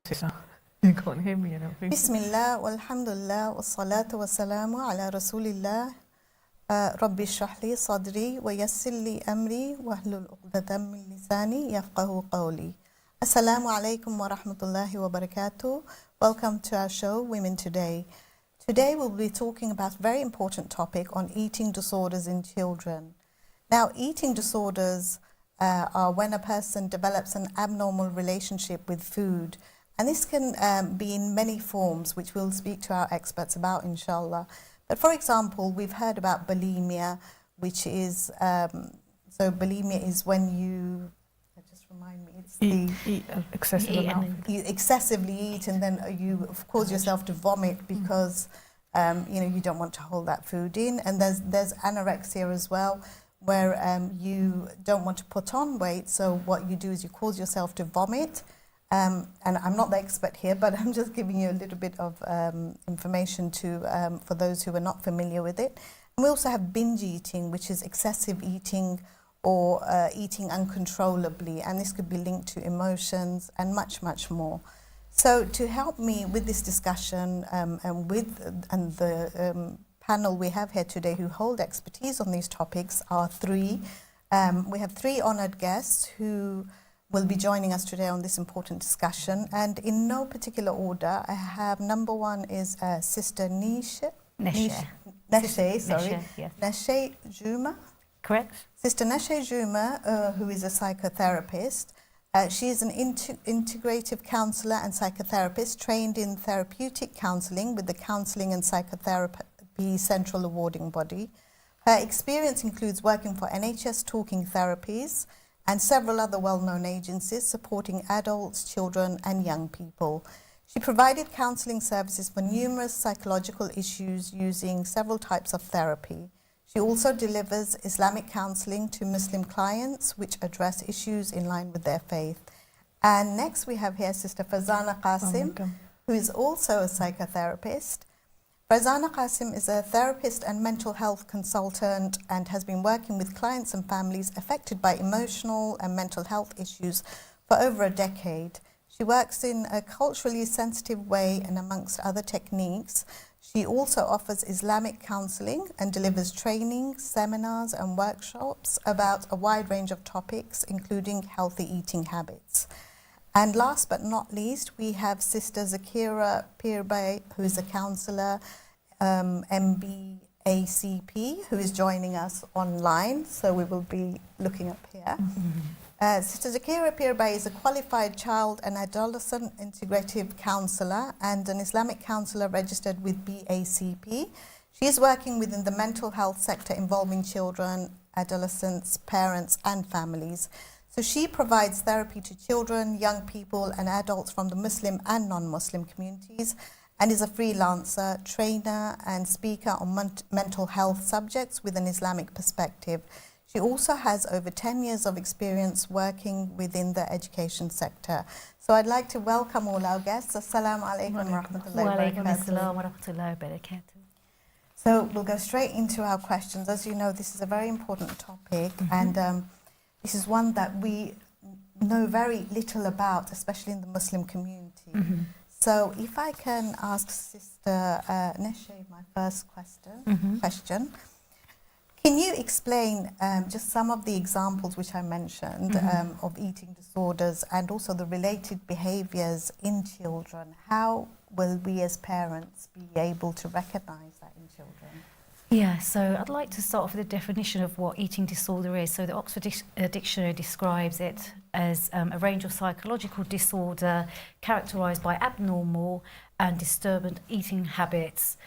Sister, you can't hear me, I don't think. Bismillah, walhamdulillah, wassalatu wassalamu ala rasulillah. Rabbi shrah li sadri wa yassir li amri wahlul uqdatam min lisani yafqahu qawli. Assalamu alaikum wa rahmatullahi wa barakatuh. Welcome to our show, Women Today. Today we'll be talking about a very important topic on eating disorders in children. Now, eating disorders are when a person develops an abnormal relationship with food. And this can be in many forms, which we'll speak to our experts about, inshallah. But for example, we've heard about bulimia, which is, so bulimia is when you, just remind me, it's Eat excessive amount. you excessively eat and then you cause yourself to vomit because, you don't want to hold that food in. And there's anorexia as well, where you don't want to put on weight. So what you do is you cause yourself to vomit. And I'm not the expert here, but I'm just giving you a little bit of information for those who are not familiar with it. And we also have binge eating, which is excessive eating or eating uncontrollably. And this could be linked to emotions and much, much more. So to help me with this discussion and the panel we have here today who hold expertise on these topics are three. We have three honoured guests who will be joining us today on this important discussion. And in no particular order, I have number one is Sister Nese Djouma. Correct. Sister Nese Djouma, who is a psychotherapist. She is an integrative counsellor and psychotherapist trained in therapeutic counselling with the Counselling and Psychotherapy Central Awarding Body. Her experience includes working for NHS Talking Therapies and several other well-known agencies supporting adults, children and young people. She provided counselling services for numerous psychological issues using several types of therapy. She also delivers Islamic counselling to Muslim clients which address issues in line with their faith. And next we have here Sister Farzana Qasim, who is also a psychotherapist. Farzana Qasim is a therapist and mental health consultant and has been working with clients and families affected by emotional and mental health issues for over a decade. She works in a culturally sensitive way and amongst other techniques. She also offers Islamic counselling and delivers training, seminars and workshops about a wide range of topics, including healthy eating habits. And last but not least, we have Sister Zakera Pirbhai, who is a counsellor, MBACP, who is joining us online. So we will be looking up here. Sister Zakera Pirbhai is a qualified child and adolescent integrative counsellor and an Islamic counsellor registered with BACP. She is working within the mental health sector involving children, adolescents, parents and families. So she provides therapy to children, young people and adults from the Muslim and non-Muslim communities and is a freelancer, trainer and speaker on mental health subjects with an Islamic perspective. She also has over 10 years of experience working within the education sector. So I'd like to welcome all our guests. Assalamu alaikum wa rahmatullahi wa barakatuh. So we'll go straight into our questions. As you know, this is a very important topic and this is one that we know very little about, especially in the Muslim community. So if I can ask Sister Nese my first question. Can you explain just some of the examples which I mentioned of eating disorders and also the related behaviours in children? How will we as parents be able to recognise that in children? Yeah, so I'd like to start off with a definition of what eating disorder is. So the Oxford Dictionary describes it as a range of psychological disorder characterised by abnormal and disturbant eating habits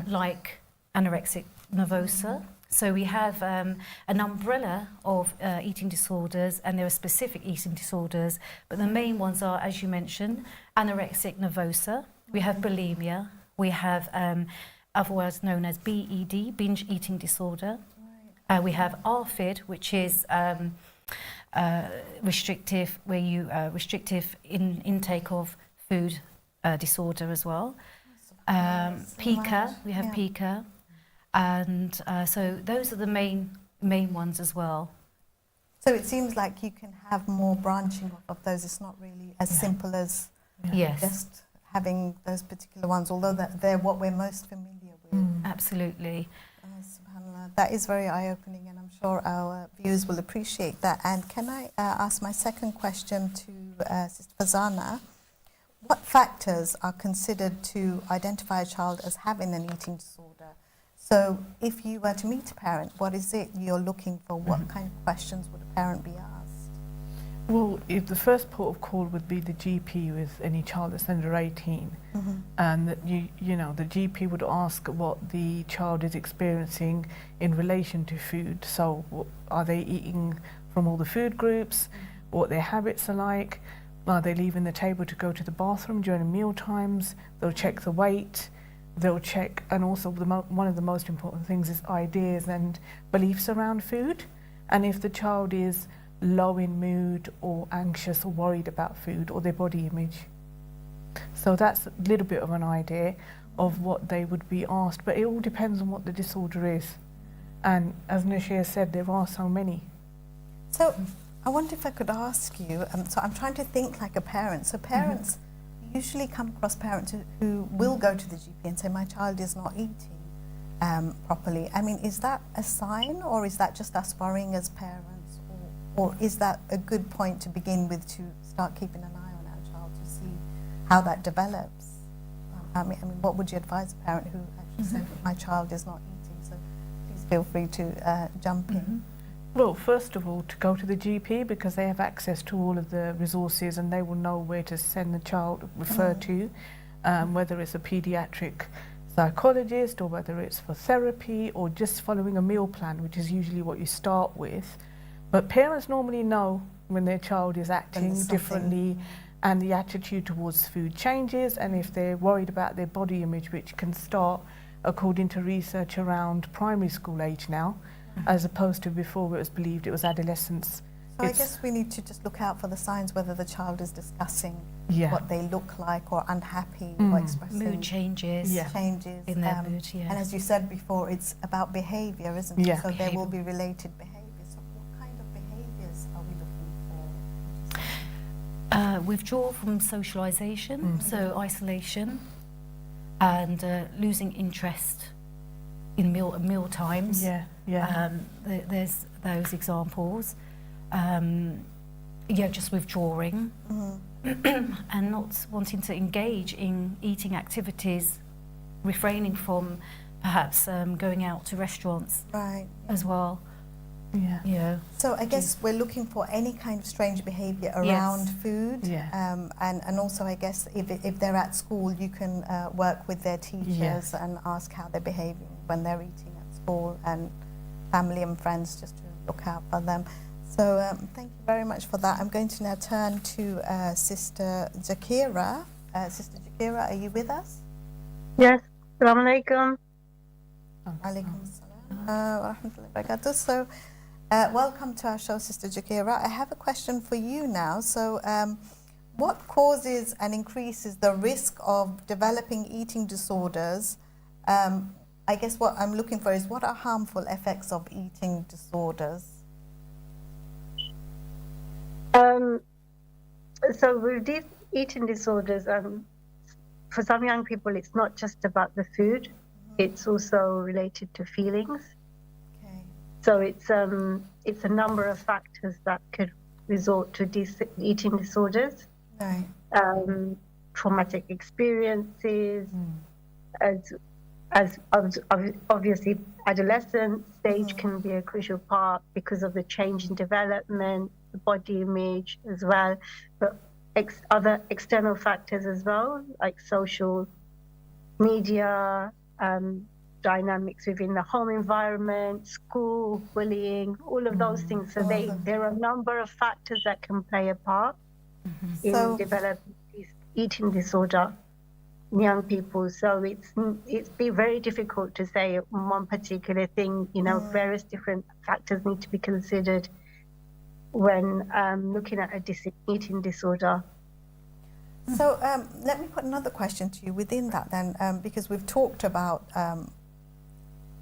like anorexic nervosa. So we have an umbrella of eating disorders and there are specific eating disorders, but the main ones are, as you mentioned, anorexic nervosa, we have bulimia, we have otherwise known as BED, binge eating disorder. We have ARFID, which is restrictive, where you restrictive intake of food disorder as well. PICA, we have PICA, and so those are the main ones as well. So it seems like you can have more branching of those. It's not really as simple as Yes. Just having those particular ones, although they're what we're most familiar with. Absolutely. SubhanAllah. That is very eye-opening, and I'm sure our viewers will appreciate that. And can I ask my second question to Sister Farzana? What factors are considered to identify a child as having an eating disorder? So if you were to meet a parent, what is it you're looking for? What kind of questions would a parent be asked? Well, if the first port of call would be the GP with any child that's under 18, and that you know, the GP would ask what the child is experiencing in relation to food. So are they eating from all the food groups? What their habits are like? Are they leaving the table to go to the bathroom during meal times? They'll check the weight. They'll check, and also one of the most important things is ideas and beliefs around food. And if the child is low in mood or anxious or worried about food or their body image. So that's a little bit of an idea of what they would be asked, but it all depends on what the disorder is. And as Nashir said, there are so many. So I wonder if I could ask you, so I'm trying to think like a parent. So parents usually come across parents who will go to the GP and say, my child is not eating properly. I mean, is that a sign, or is that just us worrying as parents? Or is that a good point to begin with, to start keeping an eye on our child to see how that develops? I mean, what would you advise a parent who actually said, my child is not eating? So please feel free to jump in. Well, first of all, to go to the GP, because they have access to all of the resources and they will know where to send the child, refer to, whether it's a paediatric psychologist or whether it's for therapy or just following a meal plan, which is usually what you start with. But parents normally know when their child is acting differently and the attitude towards food changes, and if they're worried about their body image, which can start, according to research, around primary school age now, as opposed to before it was believed it was adolescence. So I guess we need to just look out for the signs, whether the child is discussing what they look like or unhappy or expressing mood changes. Changes in their mood, And as you said before, it's about behaviour, isn't it? So there will be related behaviours. So what kind of behaviours are we looking for? Withdrawal from socialisation, so isolation, and losing interest in meal times. There's those examples. Just withdrawing and not wanting to engage in eating activities, refraining from perhaps going out to restaurants as well. So I guess we're looking for any kind of strange behaviour around food, and also I guess if they're at school, you can work with their teachers and ask how they're behaving when they're eating at school, and family and friends just to look out for them. So thank you very much for that. I'm going to now turn to Sister Zakera. Sister Zakera, are you with us? Yes. Assalamu alaikum. Alaikum assalam wa rahmatullahi wa barakatuh. So welcome to our show, Sister Zakera. I have a question for you now. So what causes and increases the risk of developing eating disorders? I guess what I'm looking for is, what are harmful effects of eating disorders? So with these eating disorders, for some young people, it's not just about the food; it's also related to feelings. So it's a number of factors that could result to eating disorders. Traumatic experiences, as obviously adolescent stage can be a crucial part because of the change in development, the body image as well, but other external factors as well, like social media, dynamics within the home environment, school, bullying, all of those things. So there are a number of factors that can play a part in developing this eating disorder in young people. So it's been very difficult to say one particular thing. Various different factors need to be considered when looking at a eating disorder. So let me put another question to you within that then, because we've talked about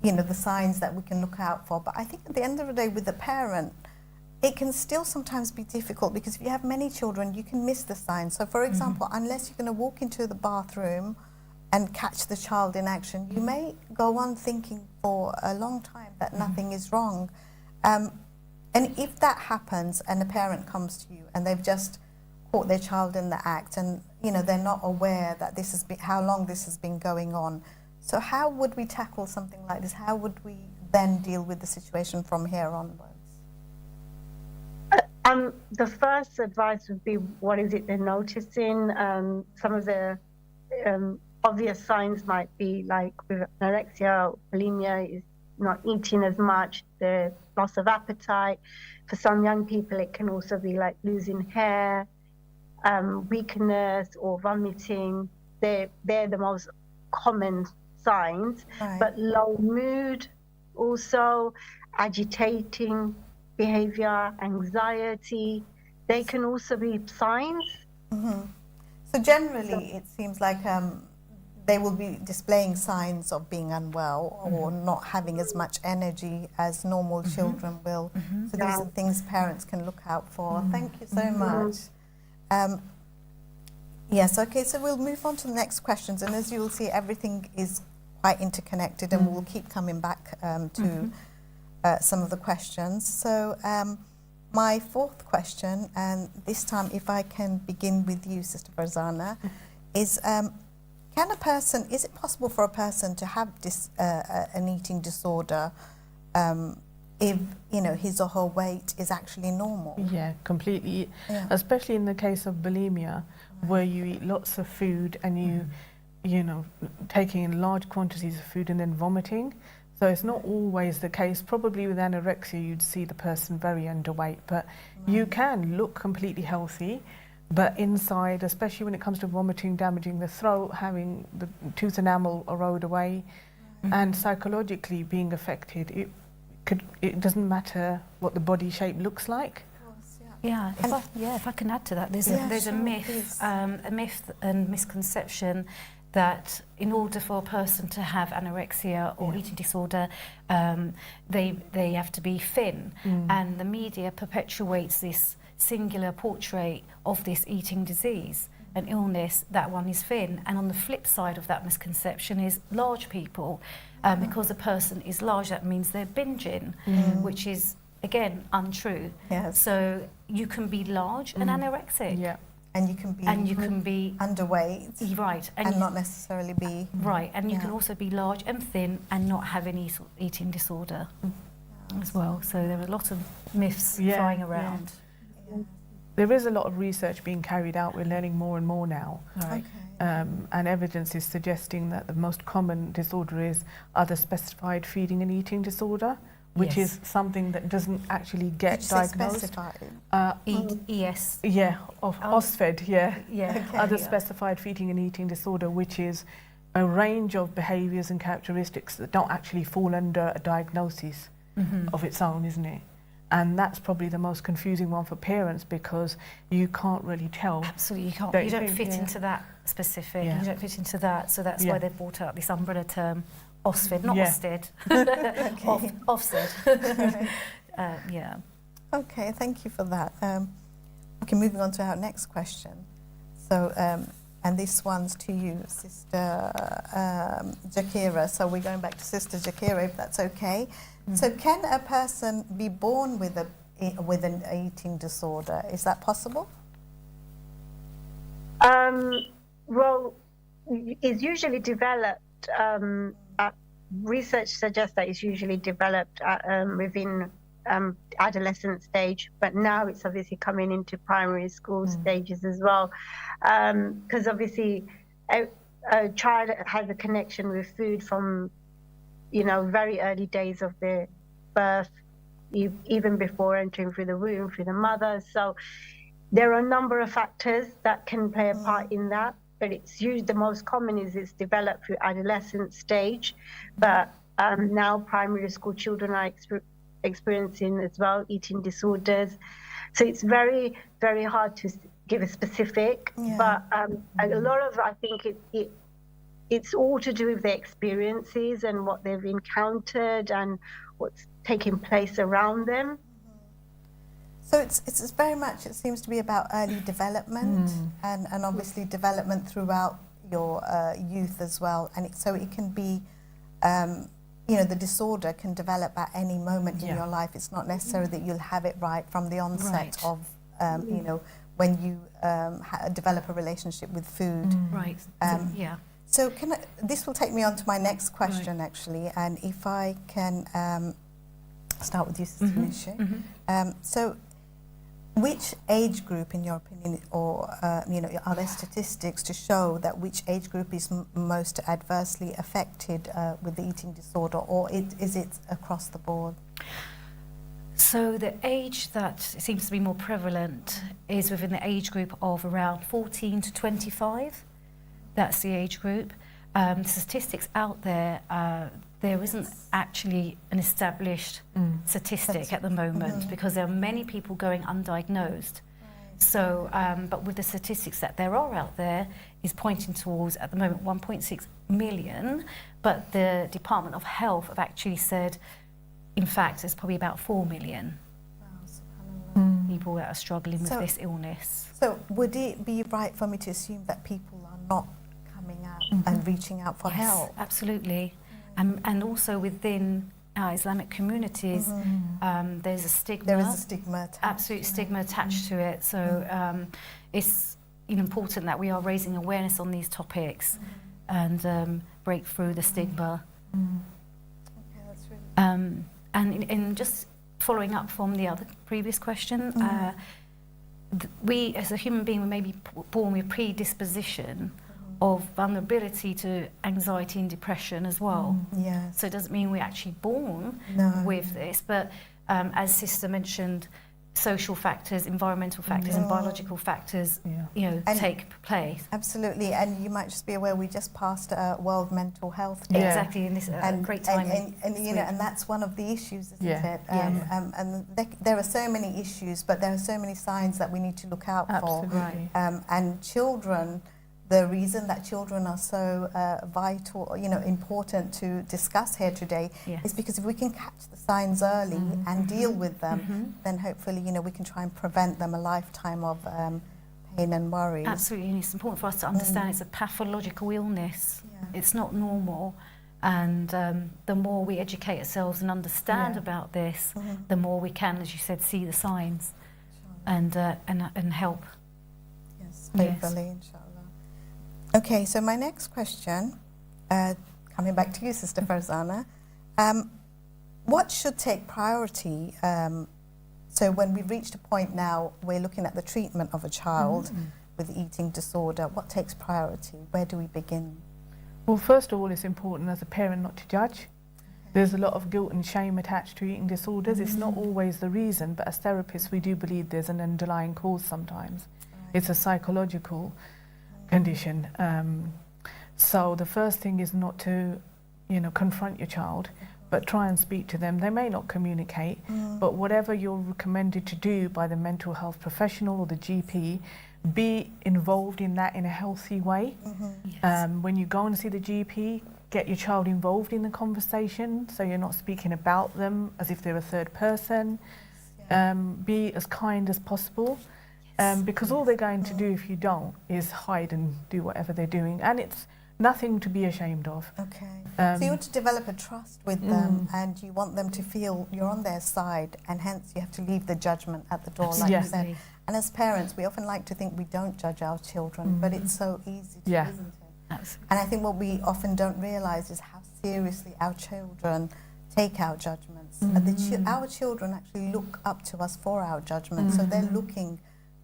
the signs that we can look out for, but I think at the end of the day with the parent, it can still sometimes be difficult because if you have many children, you can miss the signs. So, for example, unless you're going to walk into the bathroom and catch the child in action, you may go on thinking for a long time that nothing is wrong. And if that happens and a parent comes to you and they've just caught their child in the act and, you know, they're not aware that this has been, how long this has been going on. So how would we tackle something like this? How would we then deal with the situation from here onwards? The first advice would be, what is it they're noticing? Some of the obvious signs might be like with anorexia or bulimia is not eating as much, the loss of appetite. For some young people, it can also be like losing hair, weakness or vomiting. They're the most common signs. Right. But low mood, also agitating behavior, anxiety, they can also be signs. So generally, it seems like they will be displaying signs of being unwell or not having as much energy as normal children will. So these are things parents can look out for. Thank you so much. Yes, okay, so we'll move on to the next questions. And as you'll see, everything is quite interconnected and we'll keep coming back to some of the questions. So my fourth question, and this time if I can begin with you, Sister Farzana, is is it possible for a person to have an eating disorder if, you know, his or her weight is actually normal? Yeah, completely. Yeah. Especially in the case of bulimia, where you eat lots of food and you know, taking in large quantities of food and then vomiting. So it's not always the case. Probably with anorexia, you'd see the person very underweight, but you can look completely healthy, but inside, especially when it comes to vomiting, damaging the throat, having the tooth enamel erode away, and psychologically being affected, it doesn't matter what the body shape looks like. Yeah, if I can add to that, there's a myth, and misconception that in order for a person to have anorexia or eating disorder, they have to be thin, and the media perpetuates this singular portrait of this eating disease, an illness. That one is thin, and on the flip side of that misconception is large people, because a person is large, that means they're binging, which is again untrue. Yes. So you can be large and anorexic. Yeah. And you can be underweight, right, and not necessarily be right, and you can also be large and thin and not have any eating disorder as well. So there are lots of myths flying around. There is a lot of research being carried out. We're learning more and more now. Right. And evidence is suggesting that the most common disorder is other specified feeding and eating disorder, which is something that doesn't actually get diagnosed. ES. Yeah, of OSFED, Okay, other specified feeding and eating disorder, which is a range of behaviours and characteristics that don't actually fall under a diagnosis of its own, isn't it? And that's probably the most confusing one for parents, because you can't really tell. Absolutely, you can't. Don't You don't think, fit into that specific. Yeah. You don't fit into that. So that's why they've brought out this umbrella term, OSFED, not OSTED. OFSED. Yeah. Okay, thank you for that. Okay, moving on to our next question. So, and this one's to you, Sister Zakera. So we're going back to Sister Zakera, if that's okay. So can a person be born with an eating disorder? Is that possible? Well, it's usually developed. Research suggests that it's usually developed within adolescent stage, but now it's obviously coming into primary school stages as well, because obviously a child has a connection with food from, you know, very early days of their birth, even before entering through the womb, through the mother. So there are a number of factors that can play a part in that, but it's usually the most common is it's developed through adolescent stage, but now primary school children are experiencing as well eating disorders. So it's very, very hard to give a specific, but a lot of, I think it's all to do with their experiences and what they've encountered and what's taking place around them. So it's very much, it seems to be about early development and obviously development throughout your youth as well. And so it can be, you know, the disorder can develop at any moment in your life. It's not necessary that you'll have it right from the onset of, you know, when you develop a relationship with food. Right. So this will take me on to my next question, actually, and if I can start with you, Sister Nese. So which age group, in your opinion, or you know, are there statistics to show that which age group is most adversely affected with the eating disorder, or is it across the board? So the age that seems to be more prevalent is within the age group of around 14 to 25. That's the age group. The statistics out there, there isn't actually an established statistic at the moment because there are many people going undiagnosed. So, but with the statistics that there are out there is pointing towards, at the moment, 1.6 million, but the Department of Health have actually said, in fact, there's probably about 4 million people that are struggling with this illness. So would it be right for me to assume that people are not coming out and reaching out for help? Absolutely. And also within our Islamic communities, there's a stigma. There is a stigma. Absolute stigma attached to it. So it's important that we are raising awareness on these topics and break through the stigma. Okay, that's really and in just following up from the other previous question, we as a human being, we may be born with predisposition of vulnerability to anxiety and depression as well. Yes. So it doesn't mean we're actually born with this, but as Sister mentioned, social factors, environmental factors and biological factors, take place. Absolutely, and you might just be aware we just passed World Mental Health Day. Exactly, in this great timing. And that's one of the issues, isn't it? And there are so many issues, but there are so many signs that we need to look out for. And children, the reason that children are so vital, important to discuss here today is because if we can catch the signs early and deal with them, then hopefully, we can try and prevent them a lifetime of pain and worry. Absolutely, and it's important for us to understand it's a pathological illness. It's not normal. And the more we educate ourselves and understand about this, the more we can, as you said, see the signs and help. Yes, hopefully, inshallah. Okay, so my next question, coming back to you, Sister Farzana, what should take priority? So when we've reached a point now, we're looking at the treatment of a child with eating disorder. What takes priority? Where do we begin? Well, first of all, it's important as a parent not to judge. There's a lot of guilt and shame attached to eating disorders. It's not always the reason, but as therapists, we do believe there's an underlying cause sometimes. It's a psychological condition. So the first thing is not to, confront your child, but try and speak to them. They may not communicate, but whatever you're recommended to do by the mental health professional or the GP, be involved in that in a healthy way. When you go and see the GP, get your child involved in the conversation, so you're not speaking about them as if they're a third person. Be as kind as possible. Because all they're going to do if you don't is hide and do whatever they're doing, and it's nothing to be ashamed of. Okay. So you want to develop a trust with them, and you want them to feel you're on their side, and hence you have to leave the judgment at the door, like you said. And as parents, we often like to think we don't judge our children, but it's so easy to, isn't it? Absolutely. And I think what we often don't realise is how seriously our children take our judgments. Our children actually look up to us for our judgments, so they're looking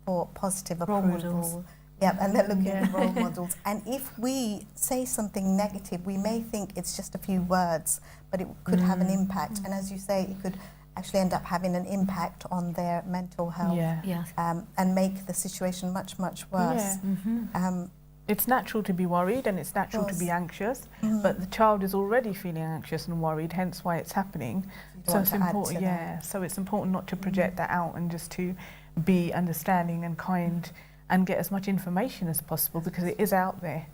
for positive approval. And they're looking for role models. And if we say something negative, we may think it's just a few words, but it could have an impact. And as you say, it could actually end up having an impact on their mental health and make the situation much, much worse. It's natural to be worried and it's natural to be anxious, but the child is already feeling anxious and worried, hence why it's happening. So it's important, so it's important not to project that out and just to be understanding and kind and get as much information as possible, because it is out there.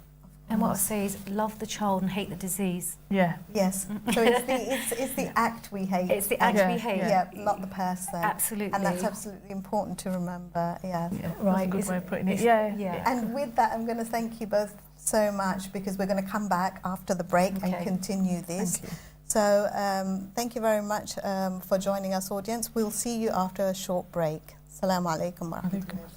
And what I say is love the child and hate the disease. Yeah. Yes. So it's the act we hate. It's the act we hate. Yeah, not the person. Absolutely. And that's absolutely important to remember. Yeah. Yeah, Right. that's a good way of putting it. Yeah. And with that, I'm going to thank you both so much, because we're going to come back after the break and continue this. Thank you. So thank you very much for joining us, audience. We'll see you after a short break. Assalamu alaikum wa rahmatullahi wa barakatuh.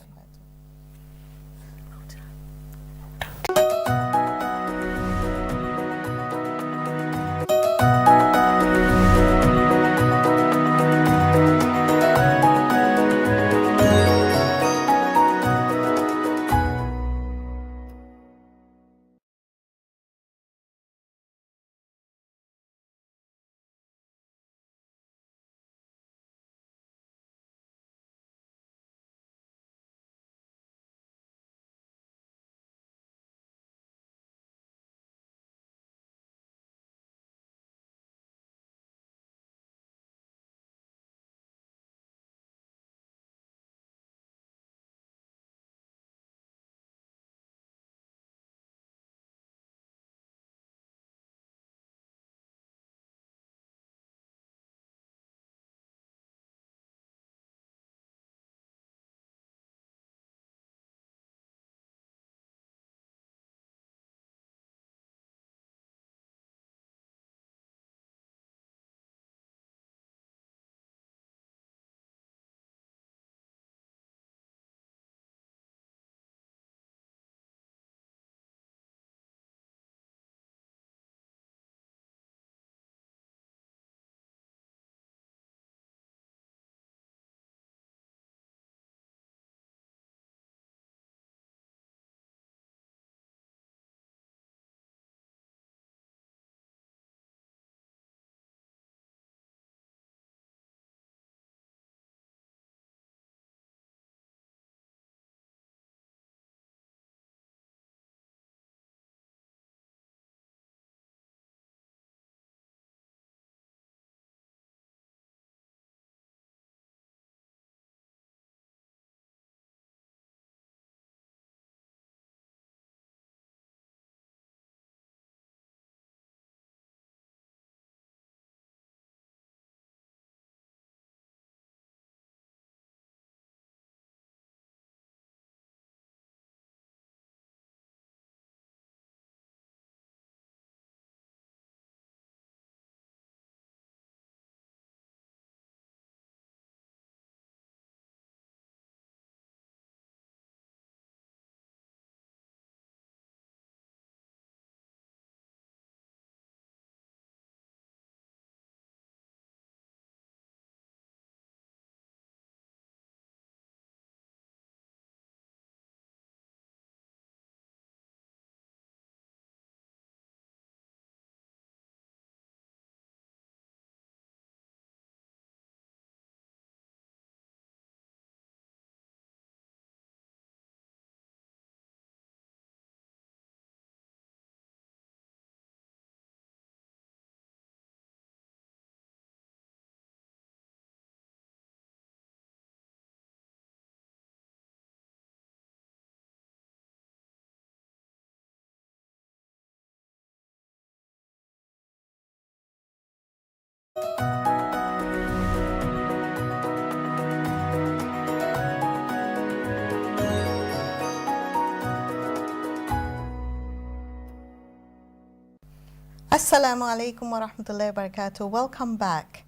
Assalamu alaikum wa rahmatullahi wa barakatuh. Welcome back.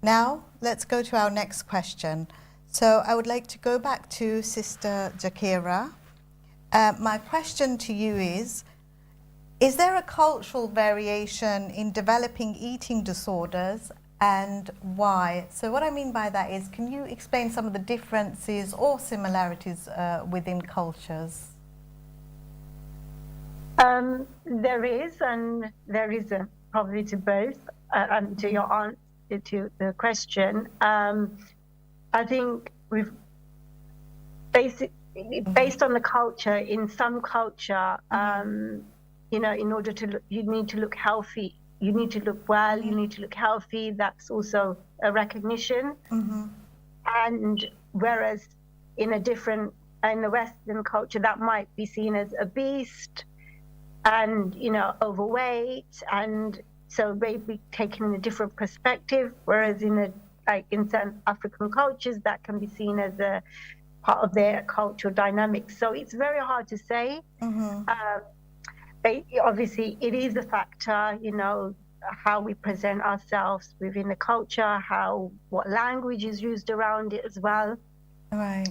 Now, let's go to our next question. So I would like to go back to Sister Zakera. My question to you is there a cultural variation in developing eating disorders, and why? So what I mean by that is, can you explain some of the differences or similarities within cultures? There is and there isn't, probably to both, and to your answer to the question. I think we've based on the culture, in some culture, you know, in order to look, you need to look healthy, you need to look well, you need to look healthy. That's also a recognition. And whereas in the Western culture, that might be seen as a beast. and, you know, overweight, and so maybe taken in a different perspective, whereas in certain African cultures that can be seen as a part of their cultural dynamics. So it's very hard to say. But obviously it is a factor, you know, how we present ourselves within the culture, what language is used around it as well. Right.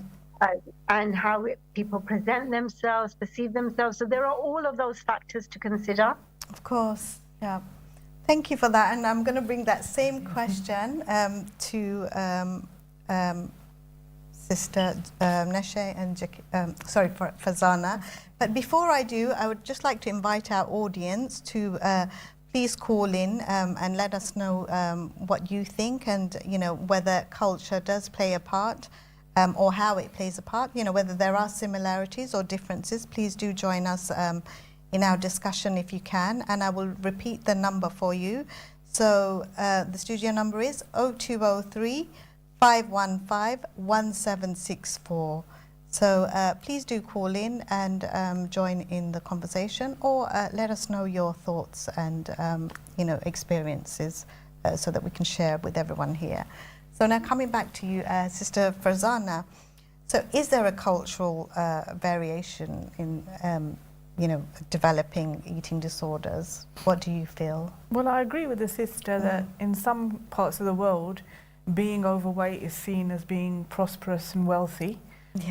And how people present themselves, perceive themselves. So there are all of those factors to consider. Of course, yeah. Thank you for that. And I'm going to bring that same question to Sister Nese and Farzana. But before I do, I would just like to invite our audience to please call in and let us know what you think, and, you know, whether culture does play a part. Or how it plays a part, you know, whether there are similarities or differences. Please do join us in our discussion if you can, and I will repeat the number for you. So the studio number is 0203 515 1764. So please do call in and join in the conversation, or let us know your thoughts and you know, experiences so that we can share with everyone here. So now coming back to you, Sister Farzana, so is there a cultural variation in, you know, developing eating disorders? What do you feel? Well, I agree with the sister that in some parts of the world, being overweight is seen as being prosperous and wealthy,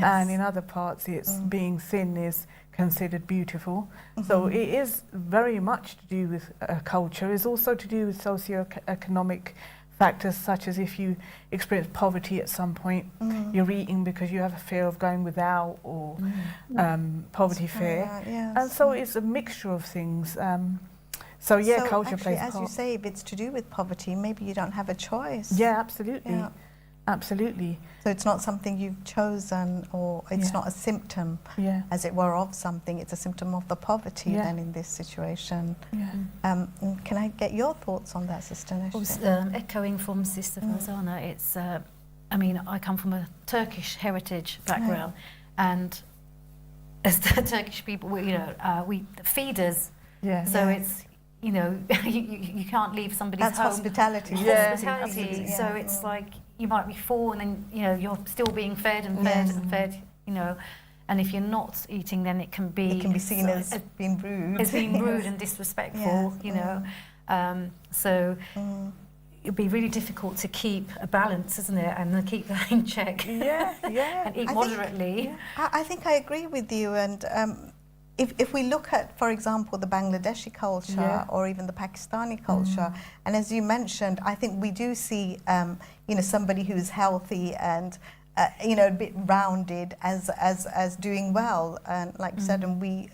and in other parts, it's being thin is considered beautiful. So it is very much to do with culture. It's also to do with socio-economic factors, such as if you experience poverty at some point, you're eating because you have a fear of going without, or poverty fear. And so it's a mixture of things. So yeah, so culture actually, plays a as part. you say, if it's to do with poverty, maybe you don't have a choice. Yeah, absolutely. Yeah. Absolutely. So it's not something you've chosen, or it's not a symptom, as it were, of something. It's a symptom of the poverty then in this situation. Can I get your thoughts on that, Sister Nese? Echoing from Sister Farzana, it's, I mean, I come from a Turkish heritage background, and as the Turkish people, you know, we feeders. So it's, you know, you can't leave somebody's That's home. hospitality. Hospitality. So it's like you might be full, and then, you know, you're still being fed and fed and fed, you know. And if you're not eating, then it can be seen as being rude. As being rude and disrespectful, you know. So it'd be really difficult to keep a balance, isn't it? And then keep that in check. And eat moderately. I think I agree with you. And if we look at, for example, the Bangladeshi culture or even the Pakistani culture, and as you mentioned, I think we do see, you know, somebody who's healthy and you know, a bit rounded as doing well, and like you said, and we.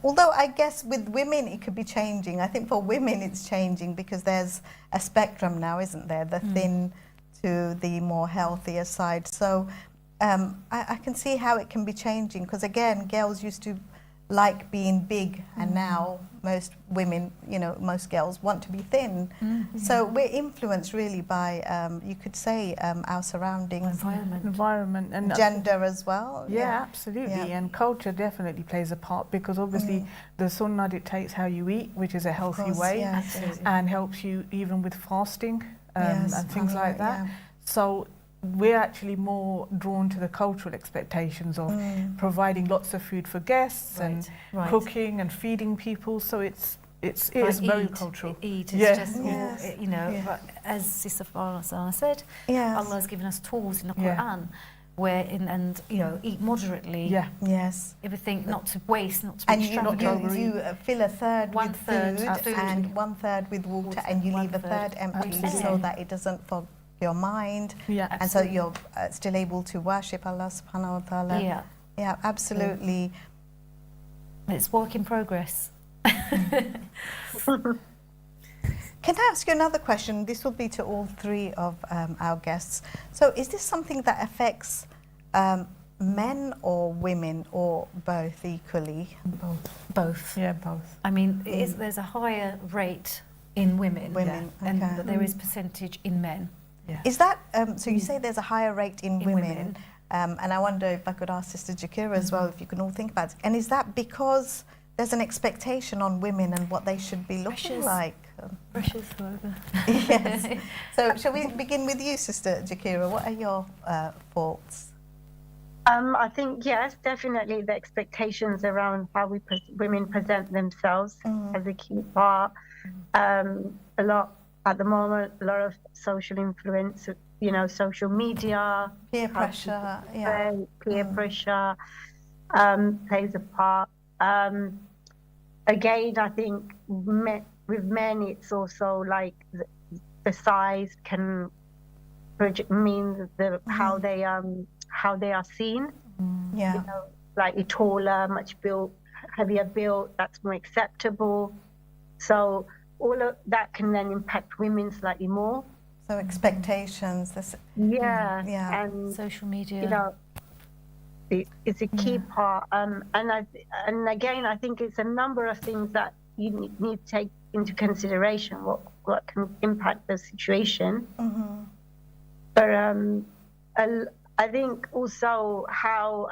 Although I guess with women it could be changing. I think for women it's changing because there's a spectrum now, isn't there? The thin to the more healthier side. So I can see how it can be changing, because again, girls used to like being big, and now most women, you know, most girls want to be thin. So we're influenced really by, you could say, our surroundings. Environment. And gender as well. Absolutely. And culture definitely plays a part, because obviously the sunnah dictates how you eat, which is a healthy way, and helps you even with fasting and things like that. So we're actually more drawn to the cultural expectations of providing lots of food for guests and cooking and feeding people. So it is very cultural. Eat is just more, you know, as Sister Farzana said, Allah has given us tools in the Quran where and you know, eat moderately. Everything, not to waste, not to be extravagant. And you fill a third with food and 1/3 with water, and you leave a third empty so that it doesn't fog your mind, and so you're still able to worship Allah subhanahu wa ta'ala. Absolutely. It's work in progress. Can I ask you another question? This will be to all three of our guests. So is this something that affects men or women, or both equally? Both. Yeah, both. I mean, there's a higher rate in women, and there is percentage in men. Is that, so you say there's a higher rate in women, and I wonder if I could ask Sister Zakera as well, if you can all think about it. And is that because there's an expectation on women and what they should be looking like. Pressures forever. Yes. So shall we begin with you, Sister Zakera? What are your thoughts? I think, yes, definitely the expectations around how women present themselves as a key part. A lot at the moment, a lot of social influence, you know, social media, Peer pressure, peer pressure plays a part. Again, I think with men, it's also like the size can mean how they are seen. Yeah. You know, slightly taller, much built, heavier built, that's more acceptable. So all of that can then impact women slightly more. So expectations. Yeah. And social media. You know, it's a key part. And again, I think it's a number of things that you need to take into consideration what can impact the situation. But I think also how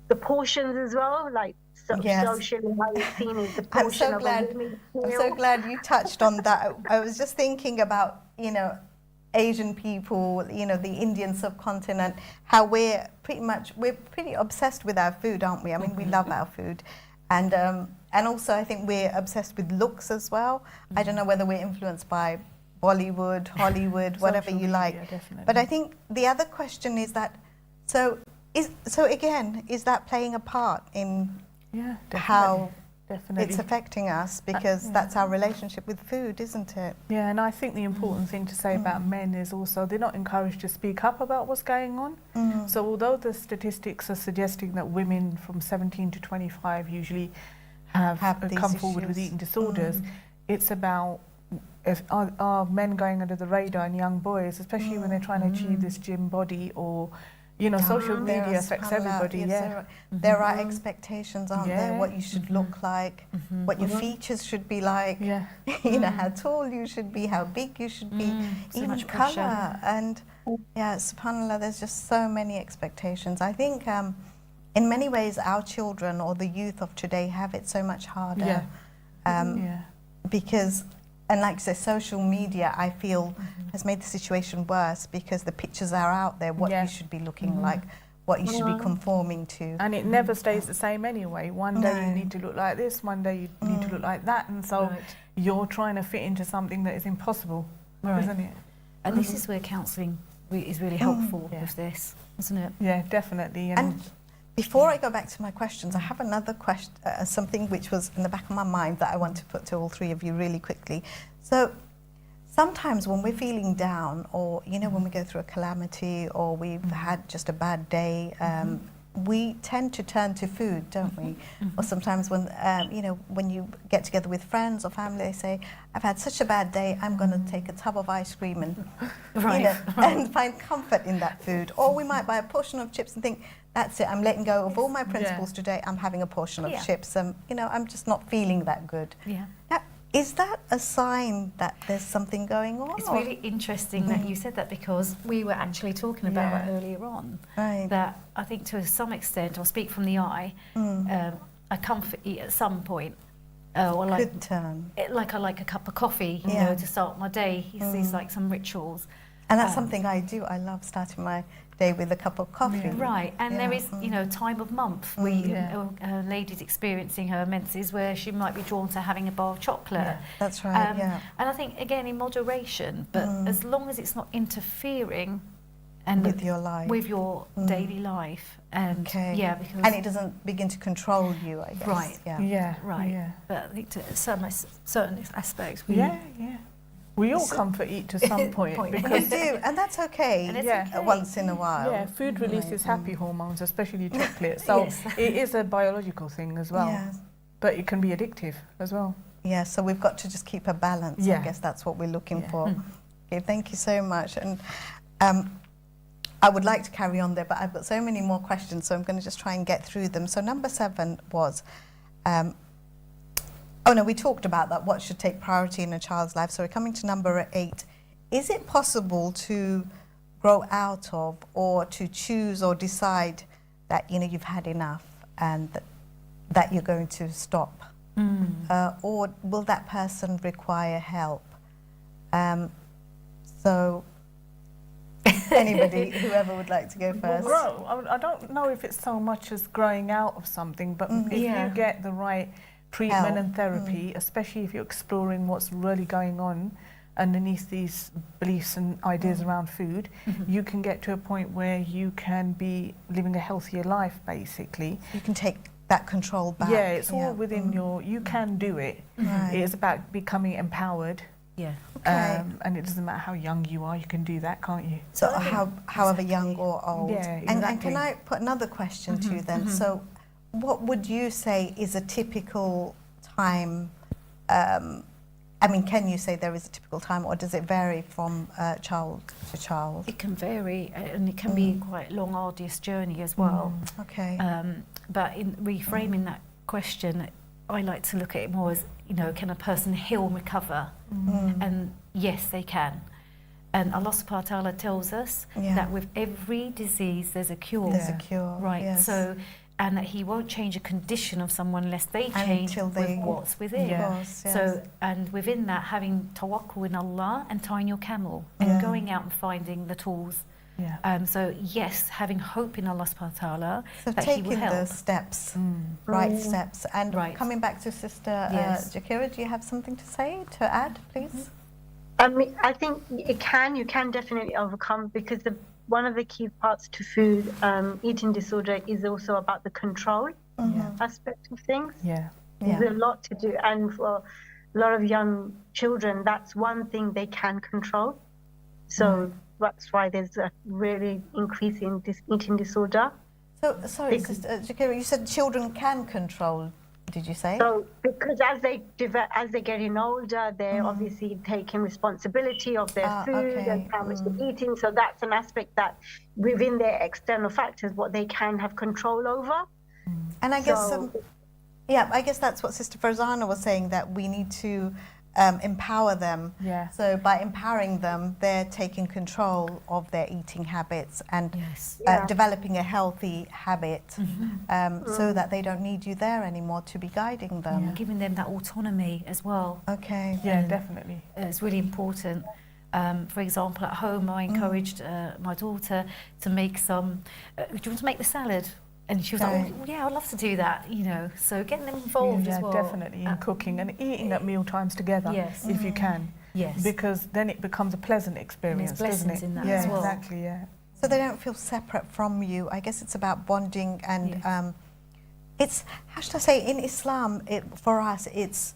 the portions as well, like socially how it's seen as the portion of a woman's meal. I'm so glad you touched on that. I was just thinking about, you know, Asian people, you know, the Indian subcontinent, how we're pretty obsessed with our food, aren't we? I mean, we love our food. And also I think we're obsessed with looks as well. I don't know whether we're influenced by Bollywood, Hollywood, whatever you like. Definitely. But I think the other question is that, so again, is that playing a part in how it's affecting us? Because that's our relationship with food, isn't it? Yeah, and I think the important thing to say about men is also they're not encouraged to speak up about what's going on. So although the statistics are suggesting that women from 17 to 25 usually have come forward with eating disorders, it's about are men going under the radar and young boys, especially when they're trying to achieve this gym body or, you know, social media affects everybody. There are expectations, aren't there? What you should look like, what your features should be like, you know, how tall you should be, how big you should be, even colour. And subhanAllah, there's just so many expectations. I think in many ways our children or the youth of today have it so much harder because, and like I say, social media, I feel, has made the situation worse because the pictures are out there, what you should be looking like, what you should be conforming to. And it never stays the same anyway. One day you need to look like this, one day you need to look like that, and so you're trying to fit into something that is impossible, isn't it? And this is where counselling is really helpful with this, isn't it? Yeah, definitely. And before I go back to my questions, I have another question, something which was in the back of my mind that I want to put to all three of you really quickly. So sometimes when we're feeling down, or, you know, when we go through a calamity or we've had just a bad day, we tend to turn to food, don't we? Or sometimes when, you know, when you get together with friends or family, they say, I've had such a bad day, I'm going to take a tub of ice cream and, you know, and find comfort in that food. Or we might buy a portion of chips and think, that's it, I'm letting go of all my principles today, I'm having a portion of chips. You know, I'm just not feeling that good. Now, is that a sign that there's something going on? It's really interesting that you said that, because we were actually talking about that earlier on. That I think to some extent, I'll speak from the eye, a comfort eat at some point. Or like, Could turn. Like I like a cup of coffee, you know, to start my day. These like some rituals. And that's something I do. I love starting my day with a cup of coffee. Right, and there is, you know, time of month where a lady's experiencing her menses where she might be drawn to having a bar of chocolate. That's right, And I think, again, in moderation, but as long as it's not interfering and with your life, with your daily life, and because and it doesn't begin to control you, I guess. Right. But I think to certain aspects, we all comfort eat to some point because we do, and that's okay. Once in a while. Yeah, food releases happy hormones, especially chocolate. So it is a biological thing as well. But it can be addictive as well. Yeah, so we've got to just keep a balance. I guess that's what we're looking for. Okay, thank you so much. And I would like to carry on there, but I've got so many more questions, so I'm going to just try and get through them. So number 7 was, we talked about that, what should take priority in a child's life. So we're coming to number 8. Is it possible to grow out of, or to choose or decide that, you know, you've had enough and that that you're going to stop? Or will that person require help? So anybody, whoever would like to go first. Well, I don't know if it's so much as growing out of something, but if you get the right treatment and therapy, especially if you're exploring what's really going on underneath these beliefs and ideas around food, you can get to a point where you can be living a healthier life, basically. You can take that control back. Yeah, it's all within you can do it. Right. It's about becoming empowered. Yeah. Okay. And it doesn't matter how young you are, you can do that, can't you? So however young or old. Yeah, And exactly. can I put another question to you then? So what would you say is a typical time? I mean, can you say there is a typical time, or does it vary from child to child? It can vary, and it can be quite a long, arduous journey as well. Okay. But in reframing that question, I like to look at it more as, you know, can a person heal and recover? And yes, they can. And Allah subhanahu wa ta'ala tells us that with every disease there's a cure. There's a cure. Right. Yes. So, and that He won't change a condition of someone unless they change Until they- with what's within. Of course, yes. So, and within that, having tawakkul in Allah and tying your camel and going out and finding the tools. Yeah. So yes, having hope in Allah subhanahu wa ta'ala So that He will taking the help. steps, right steps. And Right. coming back to Sister Yes. Zakera, do you have something to say, to add, please? I mean, I think you can definitely overcome, because one of the key parts to food, eating disorder, is also about the control aspect of things. Yeah. There's a lot to do, and for a lot of young children, that's one thing they can control. So that's why there's a really increase in this eating disorder. So, sorry, Sister Zakera, you said children can control, did you say? So, because as they're getting older, they're obviously taking responsibility of their food and how much they're eating. So that's an aspect that within their external factors, what they can have control over. And I guess, So- I guess that's what Sister Farzana was saying, that we need to empower them. Yeah. So by empowering them, they're taking control of their eating habits and Yes. developing a healthy habit, so that they don't need you there anymore to be guiding them. Giving them that autonomy as well. Okay. Yeah, definitely. It's really important. For example, at home, I encouraged my daughter to make some. Do you want to make the salad? And she was like, oh, yeah, I'd love to do that, you know. So getting them involved as well. Definitely in cooking and eating at meal times together, Yes. if you can. Yes. Because then it becomes a pleasant experience, doesn't blessings it? in that yeah, as well. exactly, yeah. So they don't feel separate from you. I guess it's about bonding and it's, how should I say, in Islam, for us, it's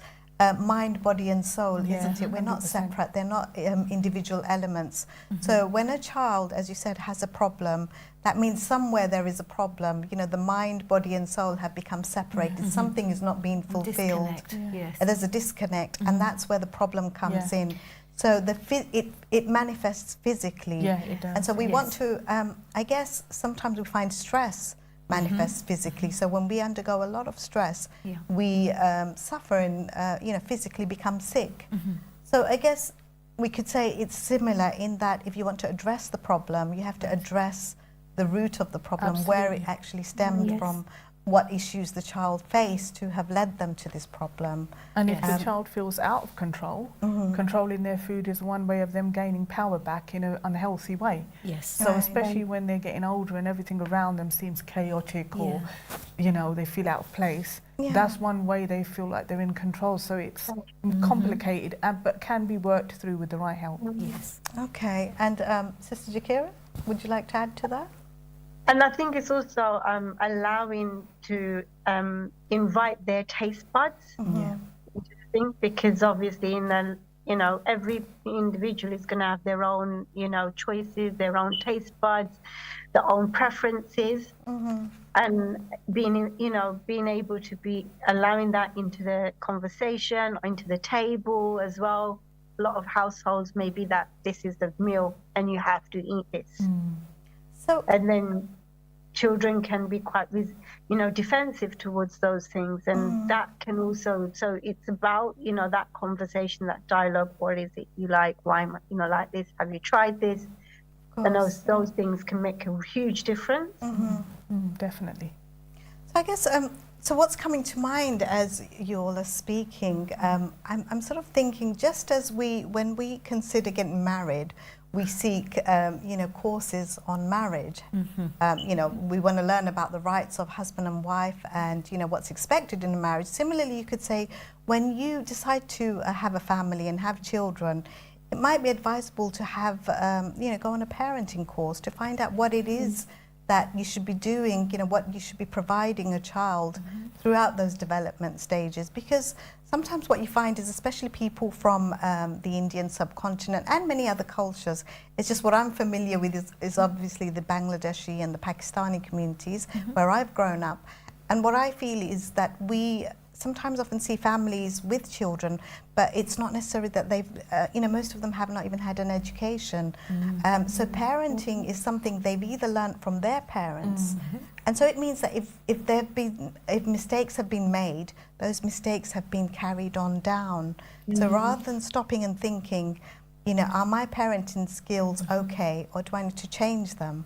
mind, body and soul, Yeah, isn't it? We're not 100%. separate. They're not individual elements. So when a child, as you said, has a problem, that means somewhere there is a problem. You know, the mind, body and soul have become separated. Something is not being fulfilled. Disconnect. Yes. There's a disconnect, and that's where the problem comes in. So it manifests physically. Yeah, it does. And so we want to, I guess sometimes we find stress manifests physically. So when we undergo a lot of stress, we suffer and, physically become sick. So I guess we could say it's similar in that if you want to address the problem, you have to address the root of the problem, where it actually stemmed from, what issues the child faced to have led them to this problem. And if the child feels out of control, controlling their food is one way of them gaining power back in an unhealthy way. Yes. So especially when they're getting older and everything around them seems chaotic or, you know, they feel out of place, that's one way they feel like they're in control. So it's complicated, but can be worked through with the right help. Yes. Okay, and Sister Zakera, would you like to add to that? And I think it's also allowing to invite their taste buds into the thing, because obviously every individual is going to have their own, choices, their own taste buds, their own preferences, and being able to be allowing that into the conversation, into the table as well. A lot of households maybe that this is the meal and you have to eat this. So, and then children can be quite, defensive towards those things, and that can also. So it's about that conversation, that dialogue. What is it you like? Why am I, like this? Have you tried this? And those things can make a huge difference. Definitely. So I guess So what's coming to mind as you all are speaking, I'm sort of thinking, just as when we consider getting married, we seek, courses on marriage. We want to learn about the rights of husband and wife and, what's expected in a marriage. Similarly, you could say, when you decide to have a family and have children, it might be advisable to have, go on a parenting course to find out what it is that you should be doing, what you should be providing a child throughout those development stages. Because sometimes what you find is, especially people from the Indian subcontinent and many other cultures, it's just what I'm familiar with is obviously the Bangladeshi and the Pakistani communities where I've grown up. And what I feel is that we sometimes often see families with children, but it's not necessarily that they've, most of them have not even had an education. So parenting is something they've either learnt from their parents, and so it means that if mistakes have been made, those mistakes have been carried on down. So rather than stopping and thinking, are my parenting skills okay, or do I need to change them?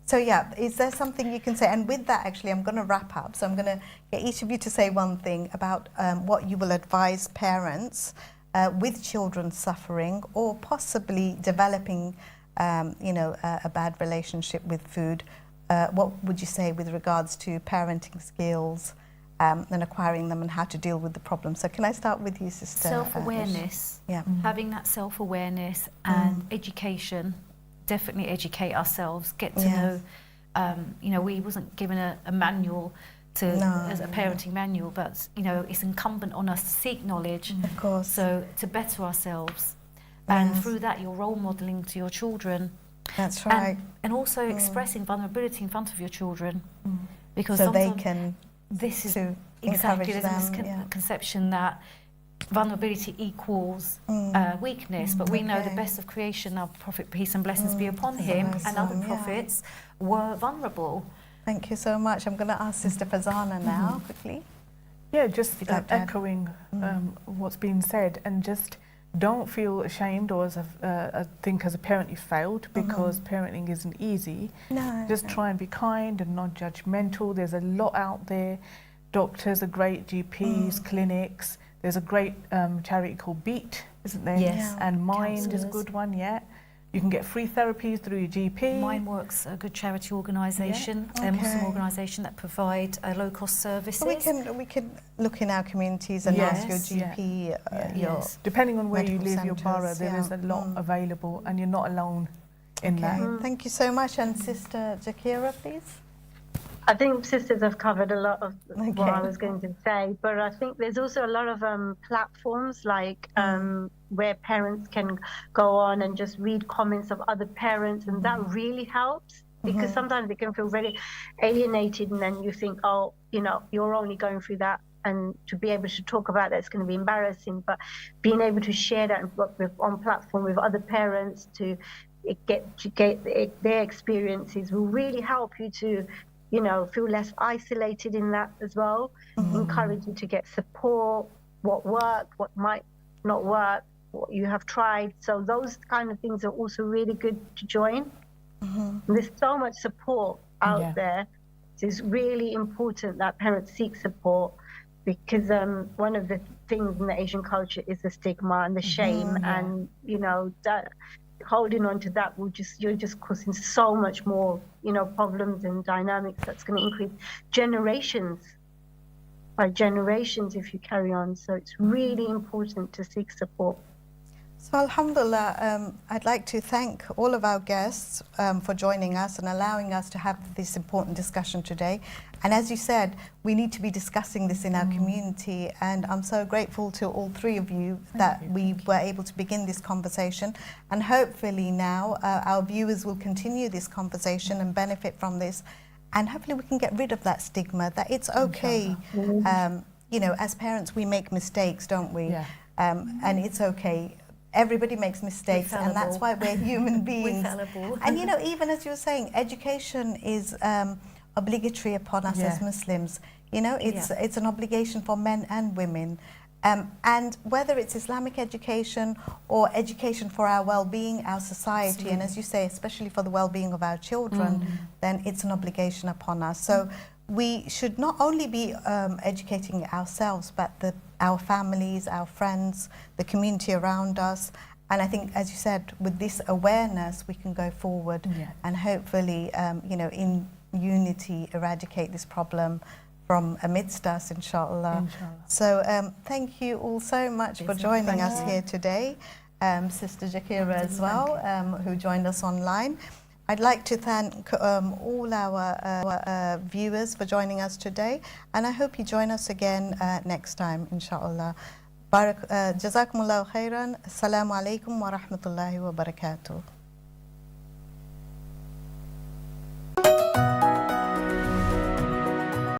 So yeah, is there something you can say? And with that, actually, I'm going to wrap up. So I'm going to get each of you to say one thing about what you will advise parents with children suffering or possibly developing, a bad relationship with food. What would you say with regards to parenting skills and acquiring them and how to deal with the problem? So can I start with you, Sister? Self-awareness. Yeah. Having that self-awareness and education. Definitely educate ourselves, get to know, we wasn't given a manual as a parenting manual, but, it's incumbent on us to seek knowledge. Of course. So to better ourselves. And through that, you're role modelling to your children. That's right. And also expressing vulnerability in front of your children. Because so they can, this is to exactly, there's encourage a them, misconception that vulnerability equals weakness, but we know the best of creation, our Prophet, peace and blessings be upon him, and other prophets were vulnerable. Thank you so much. I'm going to ask Sister Farzana now, quickly. Yeah, just echoing what's been said, and just don't feel ashamed or as I think as a parent you failed, because parenting isn't easy. Just try and be kind and non-judgmental. There's a lot out there. Doctors are great, GPs, clinics. There's a great charity called Beat, isn't there? Yes. And Mind is a good one, You can get free therapies through your GP. Mindworks, a good charity organisation, a Muslim organisation that provide low-cost services. So we can look in our communities and ask your GP. Depending on where you live, your centres, borough, there is a lot available, and you're not alone in that. Thank you so much. And Sister Zakera, please. I think sisters have covered a lot of what I was going to say, but I think there's also a lot of platforms like where parents can go on and just read comments of other parents, and that really helps, because sometimes they can feel very alienated, and then you think, oh, you're only going through that, and to be able to talk about that, it's going to be embarrassing. But being able to share that on platform with other parents to get their experiences will really help you to feel less isolated in that as well. Encourage you to get support, what worked, what might not work, what you have tried. So those kind of things are also really good to join. There's so much support out there. It's really important that parents seek support, because one of the things in the Asian culture is the stigma and the shame, and that holding on to that you're just causing so much more problems and dynamics that's going to increase generations by generations if you carry on. So it's really important to seek support. So alhamdulillah, I'd like to thank all of our guests for joining us and allowing us to have this important discussion today. And as you said, we need to be discussing this in our community, and I'm so grateful to all three of you that we were able to begin this conversation, and hopefully now our viewers will continue this conversation and benefit from this, and hopefully we can get rid of that stigma that it's okay. As parents we make mistakes, don't we? And it's okay. Everybody makes mistakes, and that's why we're human beings. And even as you were saying, education is obligatory upon us as Muslims. It's an obligation for men and women. And whether it's Islamic education or education for our well-being, our society, and as you say, especially for the well-being of our children, then it's an obligation upon us. So we should not only be educating ourselves, but our families, our friends, the community around us. And I think, as you said, with this awareness, we can go forward and hopefully, you know, in unity, eradicate this problem from amidst us, inshallah. So thank you all so much for joining us here today. Sister Zakera as well, who joined us online. I'd like to thank all our viewers for joining us today, and I hope you join us again next time, inshallah. Jazakumullahu khairan. Assalamu alaikum wa rahmatullahi wa barakatuh.